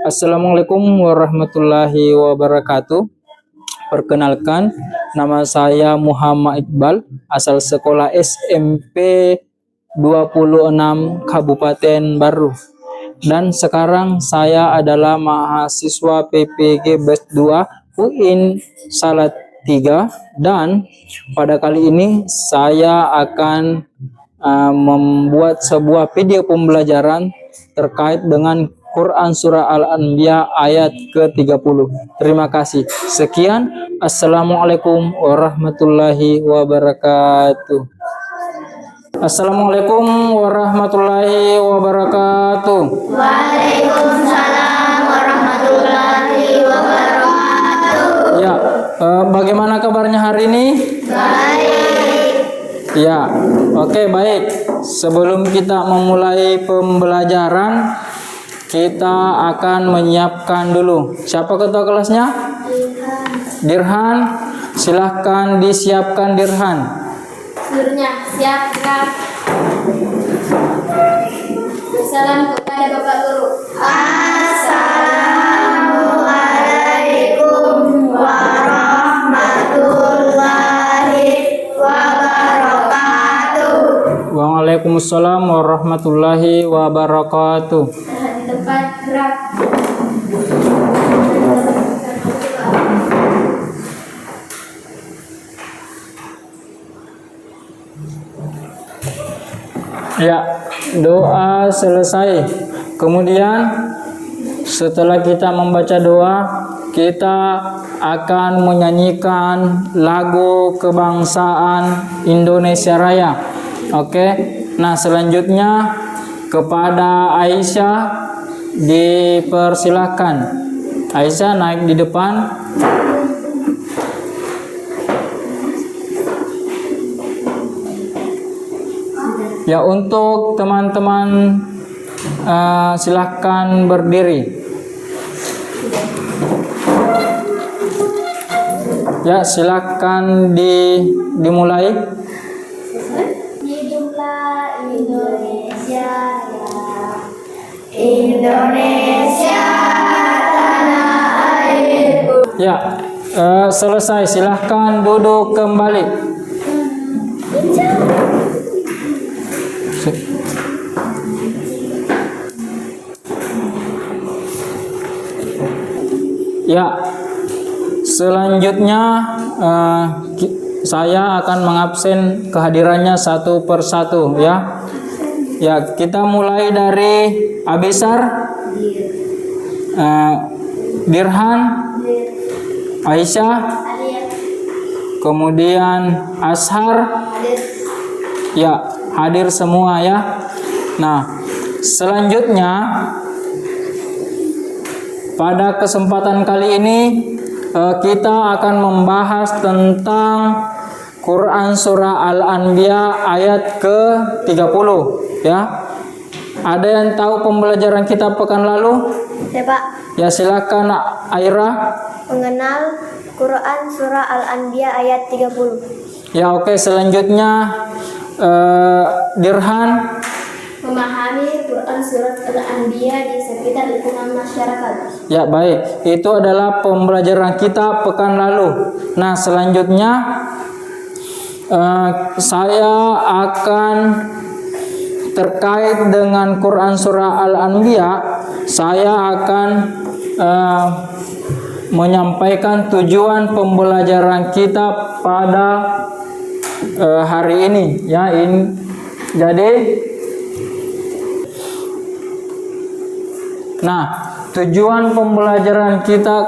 Assalamualaikum warahmatullahi wabarakatuh. Perkenalkan, nama saya Muhammad Iqbal, asal sekolah SMP 26 Kabupaten Baru. Dan sekarang saya adalah mahasiswa PPG Batch 2 UIN Salatiga, dan pada kali ini saya akan membuat sebuah video pembelajaran terkait dengan Quran Surah Al-Anbiya ayat ke-30. Terima kasih. Sekian. Assalamualaikum warahmatullahi wabarakatuh. Assalamualaikum warahmatullahi wabarakatuh. Waalaikumsalam warahmatullahi wabarakatuh. Ya, bagaimana kabarnya hari ini? Baik. Ya, oke, baik. Sebelum kita memulai pembelajaran, kita akan menyiapkan dulu. Siapa ketua kelasnya? Dirhan. Silahkan disiapkan Dirhan. Gurunya siapkan. Salam kepada Bapak Guru. Assalamualaikum warahmatullahi wabarakatuh. Waalaikumsalam warahmatullahi wabarakatuh. Di tempat gerak. Ya, doa selesai. Kemudian setelah kita membaca doa, kita akan menyanyikan lagu kebangsaan Indonesia Raya. Oke. Nah, selanjutnya kepada Aisyah dipersilahkan. Aisyah naik di depan. Ya, untuk teman-teman silahkan berdiri. Ya, silahkan dimulai. Hiduplah Indonesia Raya. Indonesia tanah airku. Ya, selesai. Silahkan duduk kembali. Ya, selanjutnya saya akan mengabsen kehadirannya satu persatu, ya. Ya, kita mulai dari Abisar, Dirhan, Aisyah, kemudian Ashar. Ya, hadir semua ya. Nah, selanjutnya pada kesempatan kali ini kita akan membahas tentang Quran Surah Al-Anbiya ayat ke-30 ya. Ada yang tahu pembelajaran kita pekan lalu? Ya, Pak. Ya, silakan Aira. Mengenal Quran Surah Al-Anbiya ayat 30. Ya, oke. Selanjutnya Dirhan. Memahami Quran Surat Al-Anbiya di sekitar lingkungan masyarakat. Ya, baik. Itu adalah pembelajaran kita pekan lalu. Nah, selanjutnya saya akan terkait dengan Quran Surah Al-Anbiya, saya akan menyampaikan tujuan pembelajaran kita pada hari ini ya. Jadi tujuan pembelajaran kita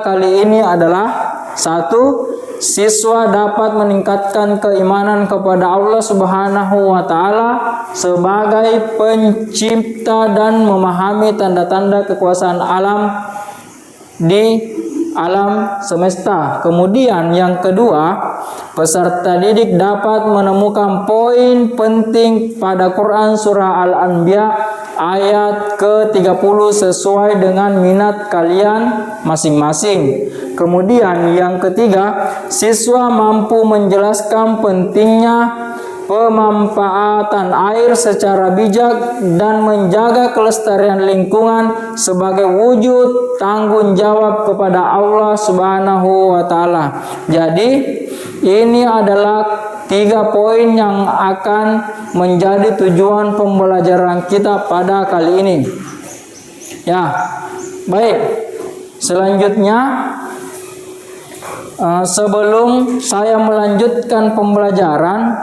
kali ini adalah: satu, siswa dapat meningkatkan keimanan kepada Allah Subhanahu wa taala sebagai pencipta dan memahami tanda-tanda kekuasaan alam di alam semesta. Kemudian yang kedua, peserta didik dapat menemukan poin penting pada Quran Surah Al-Anbiya ayat ke-30 sesuai dengan minat kalian masing-masing. Kemudian yang ketiga, siswa mampu menjelaskan pentingnya pemanfaatan air secara bijak dan menjaga kelestarian lingkungan sebagai wujud tanggung jawab kepada Allah Subhanahu wa taala. Jadi ini adalah 3 poin yang akan menjadi tujuan pembelajaran kita pada kali ini. Ya, baik. Selanjutnya, sebelum saya melanjutkan pembelajaran,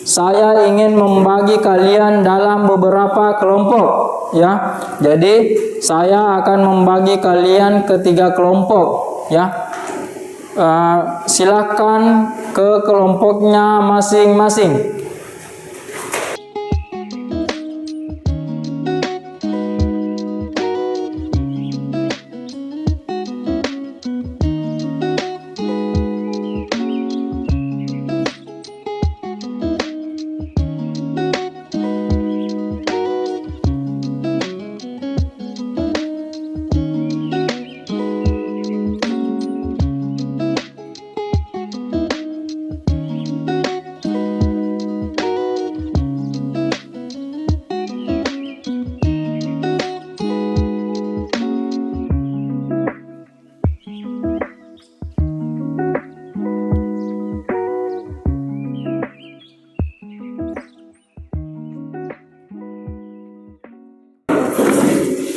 saya ingin membagi kalian dalam beberapa kelompok, ya. Jadi saya akan membagi kalian ke 3 kelompok, ya. Silakan ke kelompoknya masing-masing.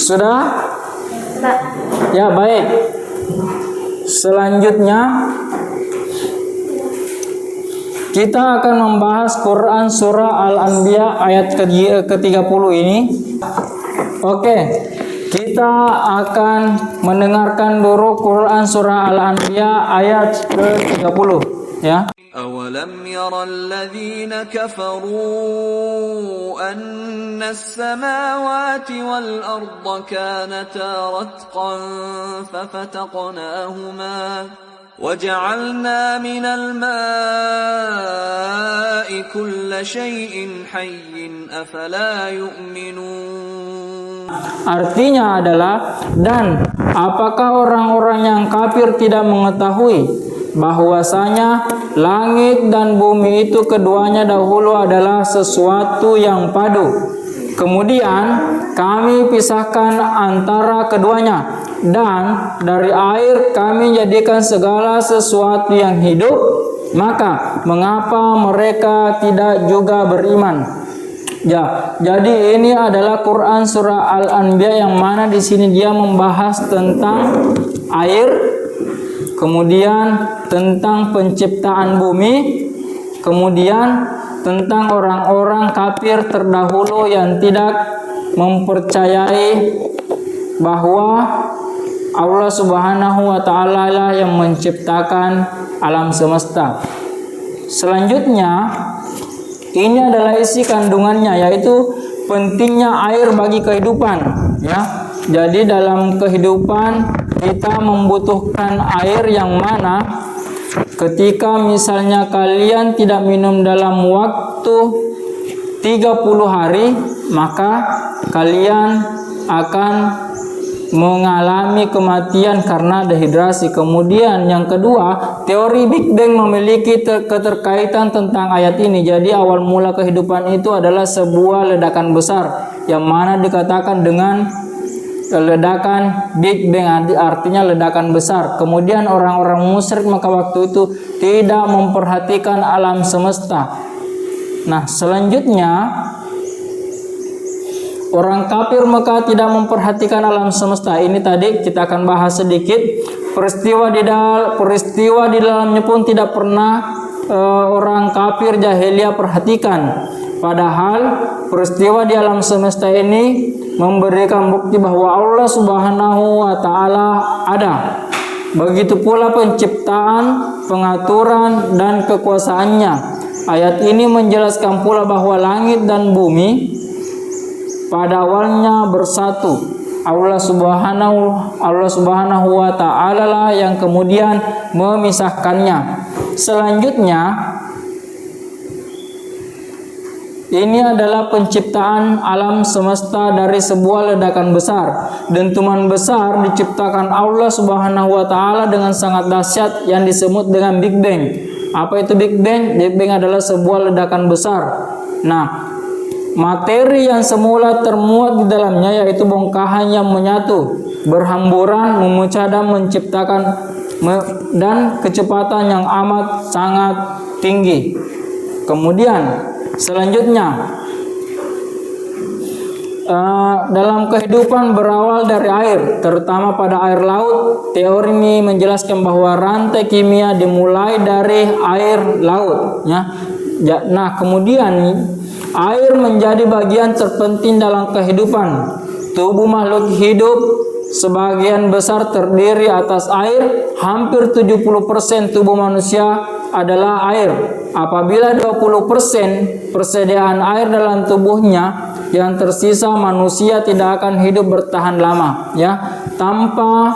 Sudah? Ya, baik. Selanjutnya kita akan membahas Quran surah Al-Anbiya ayat ke-30 ini. Oke, kita akan mendengarkan dulu Quran surah Al-Anbiya ayat ke-30, ya. أولم ير الذين كفروا أن السماوات والأرض كانتا رتقا ففتقناهما وجعلنا من الماء كل شيء حي أفلا يؤمنون. Artinya adalah, dan apakah orang-orang yang kafir tidak mengetahui bahwasanya langit dan bumi itu keduanya dahulu adalah sesuatu yang padu. Kemudian kami pisahkan antara keduanya, dan dari air kami jadikan segala sesuatu yang hidup. Maka mengapa mereka tidak juga beriman? Ya, jadi ini adalah Quran surah Al-Anbiya yang mana di sini dia membahas tentang air, kemudian tentang penciptaan bumi, kemudian tentang orang-orang kafir terdahulu yang tidak mempercayai bahwa Allah Subhanahu wa taala lah yang menciptakan alam semesta. Selanjutnya, ini adalah isi kandungannya, yaitu pentingnya air bagi kehidupan, ya. Jadi dalam kehidupan kita membutuhkan air, yang mana ketika misalnya kalian tidak minum dalam waktu 30 hari, maka kalian akan mengalami kematian karena dehidrasi. Kemudian yang kedua, teori Big Bang memiliki keterkaitan tentang ayat ini. Jadi awal mula kehidupan itu adalah sebuah ledakan besar, yang mana dikatakan dengan ledakan Big Bang, artinya ledakan besar. Kemudian orang-orang musyrik maka waktu itu tidak memperhatikan alam semesta. Nah, selanjutnya orang kafir maka tidak memperhatikan alam semesta. Ini tadi kita akan bahas sedikit. Peristiwa di dalamnya pun tidak pernah orang kafir jahiliyah perhatikan. Padahal peristiwa di alam semesta ini memberikan bukti bahwa Allah Subhanahu wa taala ada. Begitu pula penciptaan, pengaturan, dan kekuasaannya. Ayat ini menjelaskan pula bahwa langit dan bumi pada awalnya bersatu. Allah Subhanahu wa taala lah yang kemudian memisahkannya. Selanjutnya, ini adalah penciptaan alam semesta dari sebuah ledakan besar. Dentuman besar diciptakan Allah Subhanahu wa taala dengan sangat dahsyat yang disebut dengan Big Bang. Apa itu Big Bang? Big Bang adalah sebuah ledakan besar. Nah, materi yang semula termuat di dalamnya yaitu bongkahan yang menyatu, berhamburan, memecah dan menciptakan dan kecepatan yang amat sangat tinggi. Kemudian selanjutnya dalam kehidupan berawal dari air, terutama pada air laut. Teori ini menjelaskan bahwa rantai kimia dimulai dari air laut, ya. Nah, kemudian air menjadi bagian terpenting dalam kehidupan tubuh makhluk hidup. Sebagian besar terdiri atas air. Hampir 70% tubuh manusia adalah air. Apabila 20% persediaan air dalam tubuhnya, yang tersisa manusia tidak akan hidup bertahan lama, ya. Tanpa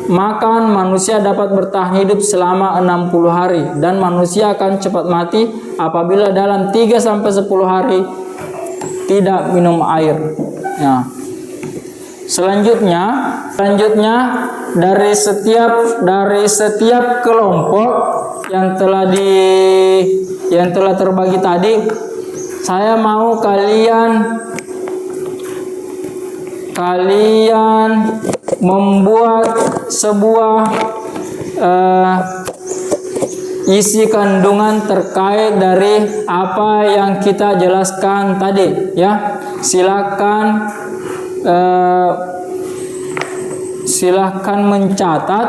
makan manusia dapat bertahan hidup selama 60 hari dan manusia akan cepat mati apabila dalam 3 sampai 10 hari tidak minum air. Ya. Selanjutnya dari setiap kelompok yang telah terbagi tadi, saya mau kalian membuat sebuah isi kandungan terkait dari apa yang kita jelaskan tadi, ya. Silahkan mencatat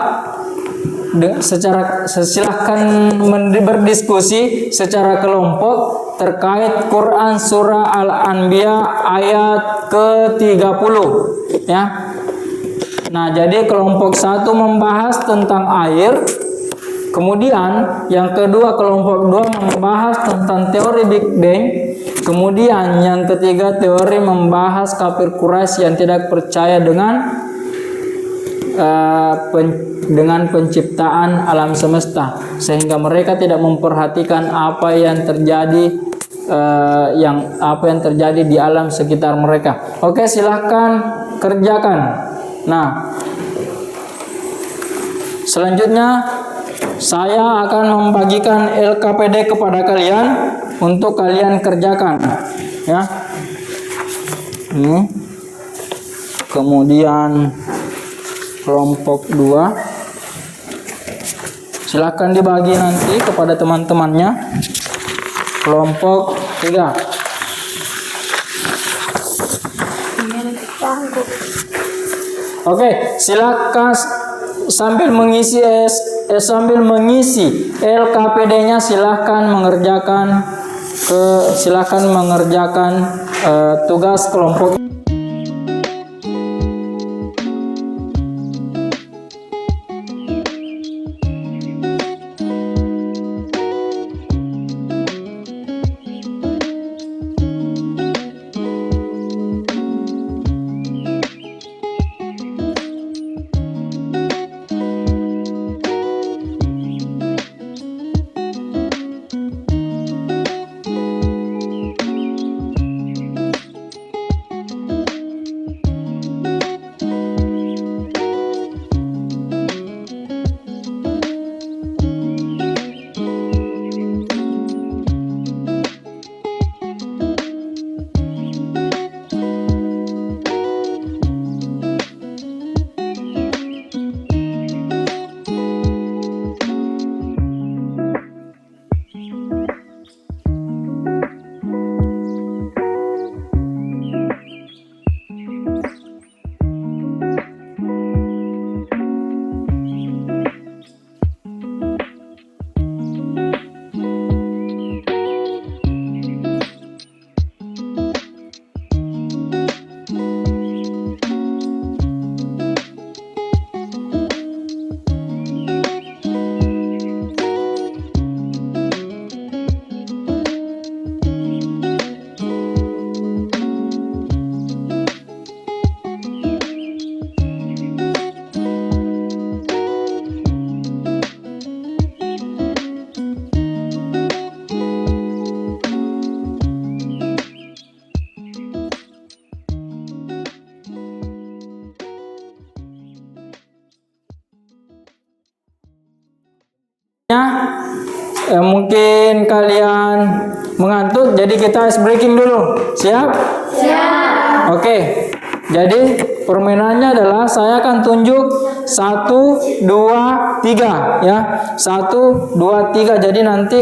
silahkan berdiskusi secara kelompok terkait Quran surah Al-Anbiya ayat ke-30, ya. Nah, jadi kelompok 1 membahas tentang air, kemudian yang kedua kelompok 2 membahas tentang teori Big Bang, kemudian yang ketiga teori membahas kafir Quraisy yang tidak percaya dengan penciptaan alam semesta, sehingga mereka tidak memperhatikan apa yang terjadi di alam sekitar mereka. Oke, silahkan kerjakan. Nah, selanjutnya saya akan membagikan LKPD kepada kalian untuk kalian kerjakan, ya. Ini kemudian kelompok 2 silakan dibagi nanti kepada teman-temannya. Kelompok 3. Oke, silakan sambil mengisi LKPD-nya silakan mengerjakan tugas kelompok. mungkin kalian mengantuk, jadi kita ice breaking dulu. Siap? Siap. Oke. Jadi permainannya adalah saya akan tunjuk 1, 2, 3 ya. 1, 2, 3. Jadi nanti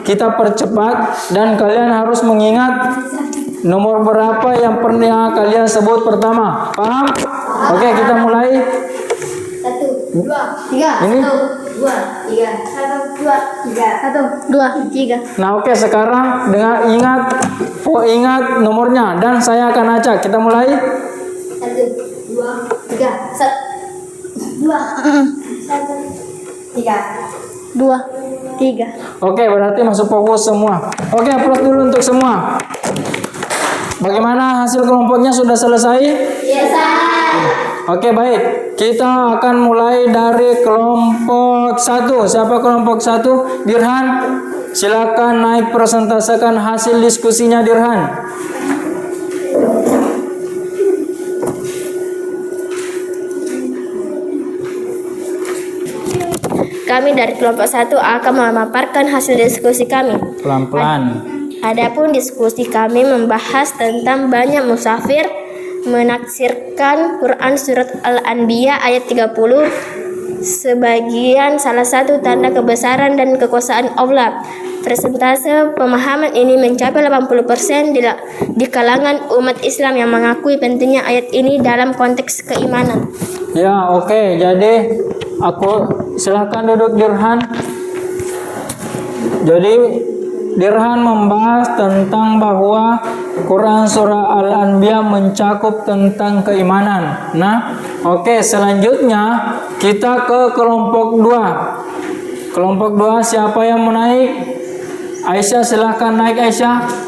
kita percepat dan kalian harus mengingat nomor berapa yang pernah kalian sebut pertama. Paham? Oke, kita mulai. 1, 2, 3. Ini? 1, 2, 3. 1, 2, 3. 1, 2, 3. Nah, oke, sekarang ingat nomornya dan saya akan acak. Kita mulai. 1, 2, 3. 1, 2, 1, 3. 2, 3. Oke, berarti masuk fokus semua. Oke, aplaus dulu untuk semua. Bagaimana hasil kelompoknya, sudah selesai? Yes, Oke, baik. Kita akan mulai dari kelompok 1. Siapa kelompok 1? Dirhan. Silakan naik presentasekan hasil diskusinya, Dirhan. Kami dari kelompok 1 akan memaparkan hasil diskusi kami. Pelan-pelan. Adapun diskusi kami membahas tentang banyak musafir menafsirkan Quran surat Al-Anbiya ayat 30 sebagian salah satu tanda kebesaran dan kekuasaan Allah. Persentase pemahaman ini mencapai 80% di kalangan umat Islam yang mengakui pentingnya ayat ini dalam konteks keimanan. Ya, oke. Jadi silahkan duduk, Dirhan. Jadi Dirhan membahas tentang bahwa Quran surah Al-Anbiya mencakup tentang keimanan. Nah, oke, selanjutnya kita ke kelompok 2. Kelompok 2 siapa yang mau naik? Aisyah, silahkan naik, Aisyah.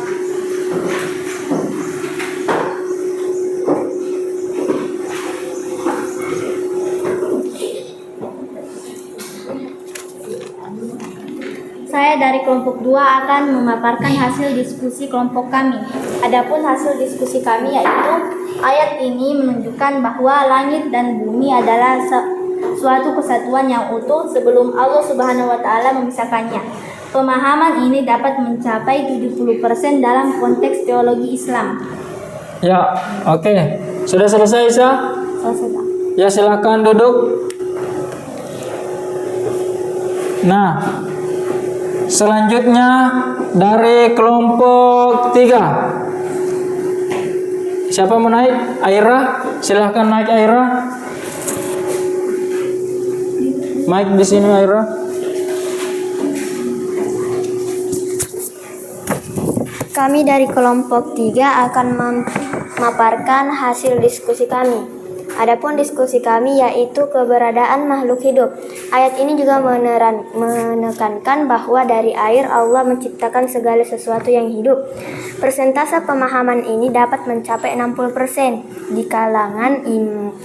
Saya dari kelompok 2 akan memaparkan hasil diskusi kelompok kami. Adapun hasil diskusi kami yaitu ayat ini menunjukkan bahwa langit dan bumi adalah suatu kesatuan yang utuh sebelum Allah Subhanahu wa taala memisahkannya. Pemahaman ini dapat mencapai 70% dalam konteks teologi Islam. Ya, oke. Sudah selesai, Aisyah? Selesai, Pak. Ya, silakan duduk. Nah, selanjutnya dari kelompok 3. Siapa mau naik? Aira, silahkan naik, Aira. Mic di sini, Aira. Kami dari kelompok 3 akan memaparkan hasil diskusi kami. Adapun diskusi kami yaitu keberadaan makhluk hidup. Ayat ini juga menekankan bahwa dari air Allah menciptakan segala sesuatu yang hidup. Persentase pemahaman ini dapat mencapai 60% di kalangan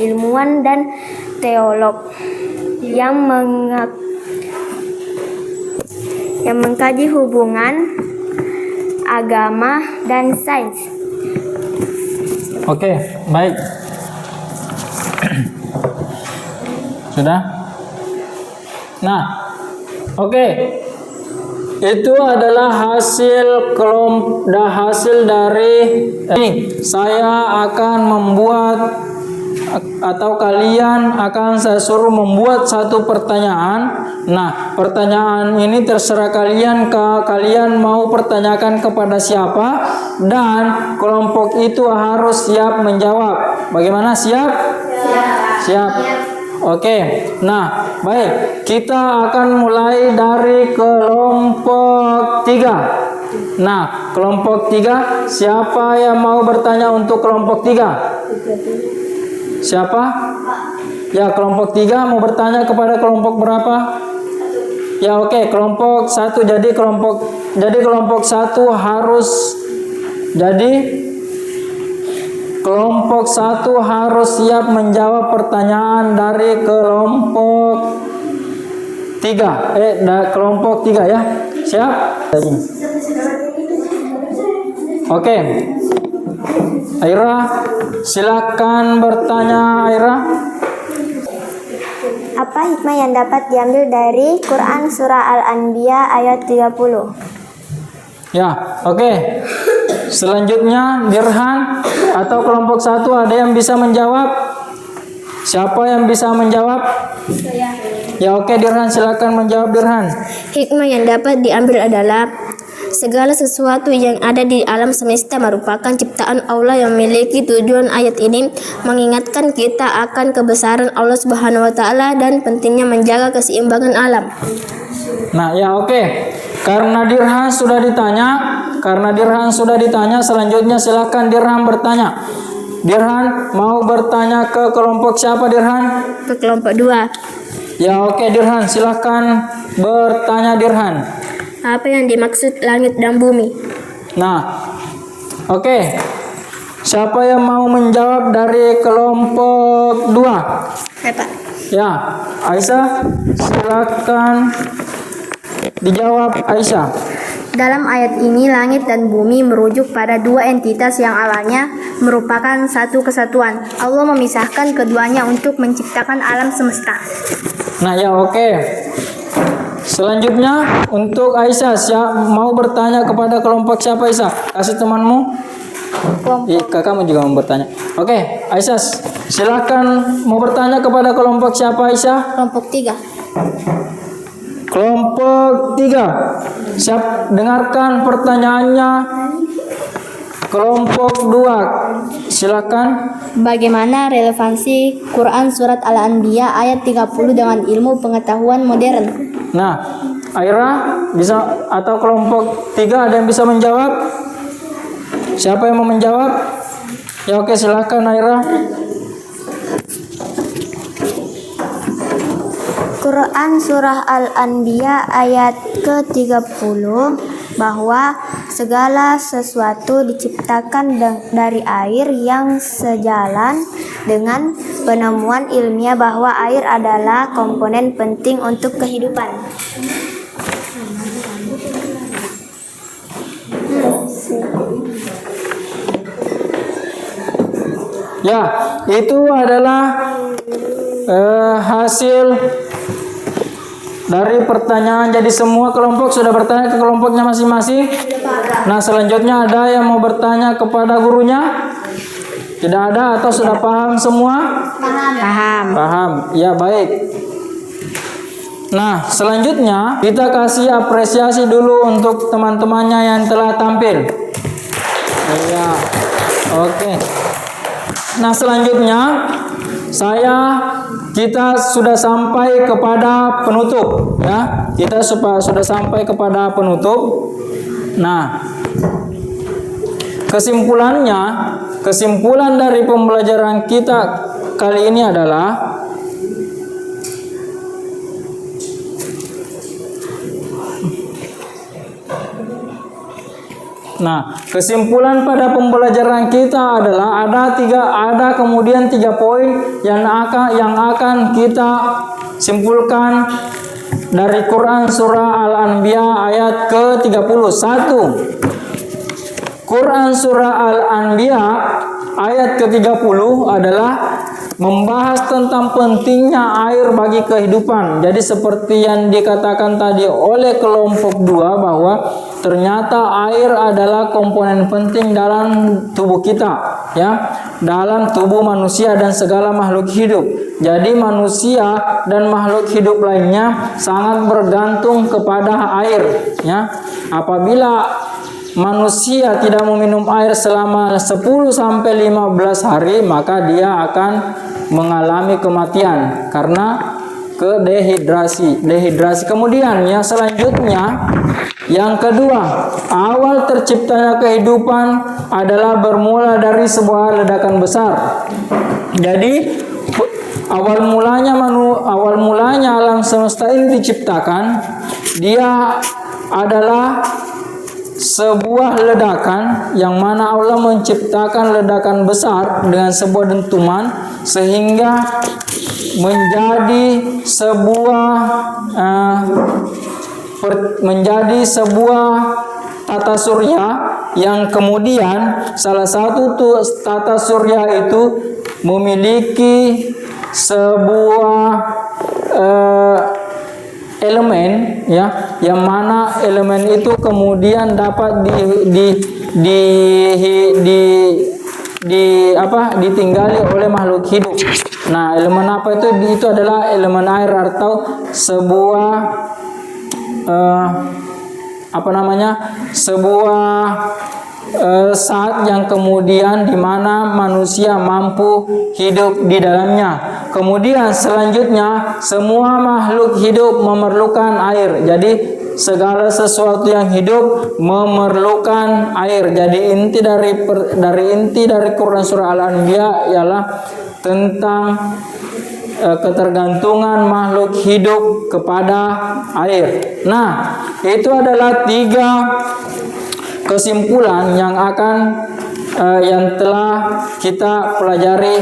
ilmuwan dan teolog yang mengkaji hubungan agama dan sains. Oke, baik. Sudah? Nah, oke. Itu adalah hasil dari ini. Saya akan membuat atau kalian akan saya suruh membuat satu pertanyaan. Nah, pertanyaan ini terserah kalian kalian mau pertanyakan kepada siapa dan kelompok itu harus siap menjawab. Bagaimana, siap? Siap. Oke. Nah, baik. Kita akan mulai dari kelompok 3. Nah, kelompok 3, siapa yang mau bertanya untuk kelompok 3? Siapa? Ya, kelompok 3 mau bertanya kepada kelompok berapa? Ya, oke, kelompok 1. Jadi kelompok 1 harus siap menjawab pertanyaan dari kelompok 3. Kelompok 3 ya. Siap? Oke. Aira, silakan bertanya, Aira. Apa hikmah yang dapat diambil dari Quran Surah Al-Anbiya ayat 30? Ya, oke. Selanjutnya Dirhan atau kelompok 1 ada yang bisa menjawab? Siapa yang bisa menjawab? Ya, oke, Dirhan, silakan menjawab, Dirhan. Hikmah yang dapat diambil adalah segala sesuatu yang ada di alam semesta merupakan ciptaan Allah yang memiliki tujuan. Ayat ini mengingatkan kita akan kebesaran Allah Subhanahu wa taala dan pentingnya menjaga keseimbangan alam. Nah, ya, oke. Karena Dirhan sudah ditanya, selanjutnya silakan Dirhan bertanya. Dirhan mau bertanya ke kelompok siapa, Dirhan? Ke kelompok 2. Ya, oke, Dirhan, silakan bertanya, Dirhan. Apa yang dimaksud langit dan bumi? Nah, oke. Siapa yang mau menjawab dari kelompok 2? Pak. Ya, Aisyah, silakan dijawab, Aisyah. Dalam ayat ini, langit dan bumi merujuk pada dua entitas yang awalnya merupakan satu kesatuan. Allah memisahkan keduanya untuk menciptakan alam semesta. Nah, ya, oke. Selanjutnya untuk Aisyah, mau bertanya kepada kelompok siapa, Aisyah? Kasih temanmu. Kakakmu juga mau bertanya. Oke, Aisyah, silakan mau bertanya kepada kelompok siapa, Aisyah? Kelompok 3. Kelompok 3. Siap, dengarkan pertanyaannya. Kelompok 2, silakan. Bagaimana relevansi Quran Surat Al-Anbiya ayat 30 dengan ilmu pengetahuan modern? Nah, Aira bisa, atau kelompok 3 ada yang bisa menjawab? Siapa yang mau menjawab? Ya, oke, silakan Aira. Quran Surah Al-Anbiya ayat ke-30 bahwa segala sesuatu diciptakan dari air yang sejalan dengan penemuan ilmiah bahwa air adalah komponen penting untuk kehidupan. Ya, itu adalah hasil dari pertanyaan. Jadi semua kelompok sudah bertanya ke kelompoknya masing-masing. Nah, selanjutnya ada yang mau bertanya kepada gurunya? Tidak ada atau sudah paham semua? Paham. Ya, baik. Nah, selanjutnya kita kasih apresiasi dulu untuk teman-temannya yang telah tampil. Ya, oke. Nah, selanjutnya kita sudah sampai kepada penutup, ya. Kita sudah sampai kepada penutup. Nah, kesimpulan dari pembelajaran kita kali ini adalah kesimpulan pada pembelajaran kita adalah ada kemudian 3 poin yang akan kita simpulkan dari Quran Surah Al-Anbiya ayat ke-31. Quran Surah Al-Anbiya ayat ke-30 adalah membahas tentang pentingnya air bagi kehidupan. Jadi seperti yang dikatakan tadi oleh kelompok 2 bahwa ternyata air adalah komponen penting dalam tubuh kita, ya, dalam tubuh manusia dan segala makhluk hidup. Jadi manusia dan makhluk hidup lainnya sangat bergantung kepada air, ya. Apabila manusia tidak meminum air selama 10 sampai 15 hari, maka dia akan mengalami kematian karena dehidrasi. Kemudian yang selanjutnya, yang kedua, awal terciptanya kehidupan adalah bermula dari sebuah ledakan besar. Jadi awal mulanya alam semesta ini diciptakan, dia adalah sebuah ledakan yang mana Allah menciptakan ledakan besar dengan sebuah dentuman sehingga menjadi sebuah tata surya, yang kemudian salah satu tata surya itu memiliki sebuah elemen ya, yang mana elemen itu kemudian dapat ditinggali oleh makhluk hidup. Nah, elemen apa itu? Itu adalah elemen air atau sebuah saat yang kemudian di mana manusia mampu hidup di dalamnya. Kemudian selanjutnya semua makhluk hidup memerlukan air. Jadi segala sesuatu yang hidup memerlukan air. Jadi inti dari Quran surah Al-Anbiya ialah tentang ketergantungan makhluk hidup kepada air. Nah, itu adalah 3 kesimpulan yang telah kita pelajari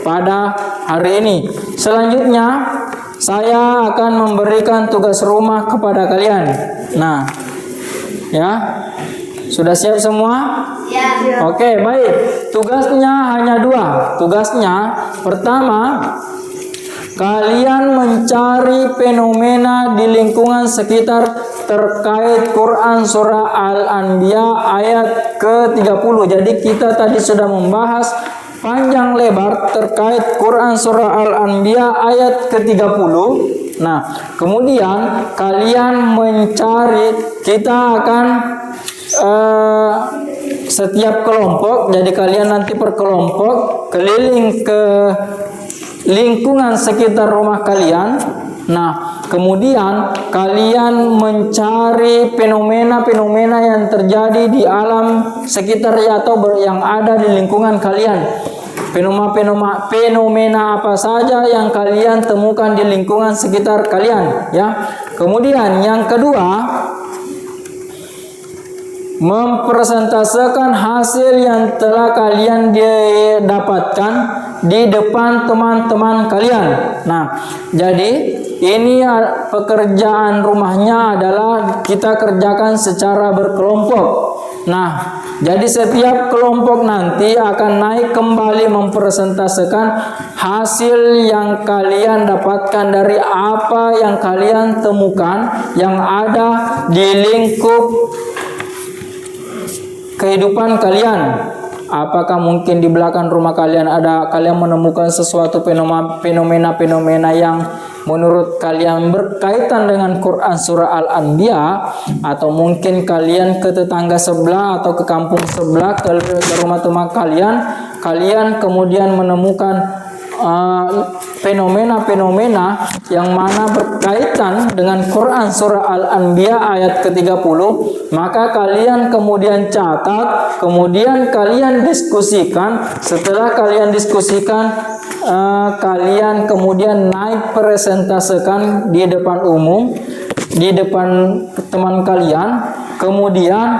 pada hari ini. Selanjutnya saya akan memberikan tugas rumah kepada kalian. Nah, ya, sudah siap semua? Ya. Oke, baik. Tugasnya hanya 2. Tugasnya pertama, kalian mencari fenomena di lingkungan sekitar terkait Quran surah Al-Anbiya ayat ke-30. Jadi kita tadi sudah membahas panjang lebar terkait Quran surah Al-Anbiya ayat ke-30. Nah, kemudian kalian mencari, kita akan setiap kelompok, jadi kalian nanti per kelompok keliling ke lingkungan sekitar rumah kalian. Nah, kemudian kalian mencari fenomena-fenomena yang terjadi di alam sekitar atau yang ada di lingkungan kalian. Fenomena apa saja yang kalian temukan di lingkungan sekitar kalian, ya. Kemudian yang kedua, mempresentasikan hasil yang telah kalian dapatkan di depan teman-teman kalian. Nah, jadi ini pekerjaan rumahnya adalah kita kerjakan secara berkelompok. Nah, jadi setiap kelompok nanti akan naik kembali mempresentasikan hasil yang kalian dapatkan dari apa yang kalian temukan yang ada di lingkup kehidupan kalian. Apakah mungkin di belakang rumah kalian kalian menemukan sesuatu fenomena-fenomena yang menurut kalian berkaitan dengan Quran surah Al-Anbiya, atau mungkin kalian ke tetangga sebelah atau ke kampung sebelah, ke rumah teman kalian kemudian menemukan fenomena-fenomena yang mana berkaitan dengan Quran surah Al-Anbiya ayat ke-30, maka kalian kemudian catat, kemudian kalian diskusikan. Setelah kalian diskusikan, kalian kemudian naik presentasikan di depan umum, di depan teman kalian. Kemudian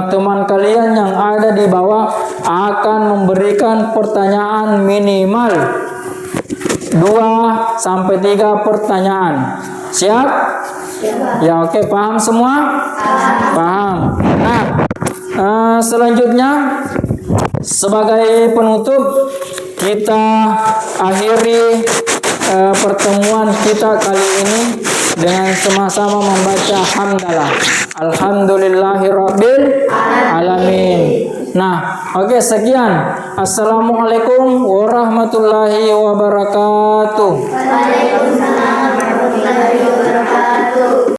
teman kalian yang ada di bawah akan memberikan pertanyaan minimal 2-3 pertanyaan. Siap? Ya, oke, paham semua? Paham. Nah, selanjutnya sebagai penutup kita akhiri pertemuan kita kali ini dengan sama-sama membaca hamdalah. Alhamdulillahirabbil alamin. Nah, oke, sekian. Assalamualaikum warahmatullahi wabarakatuh. Waalaikumsalam.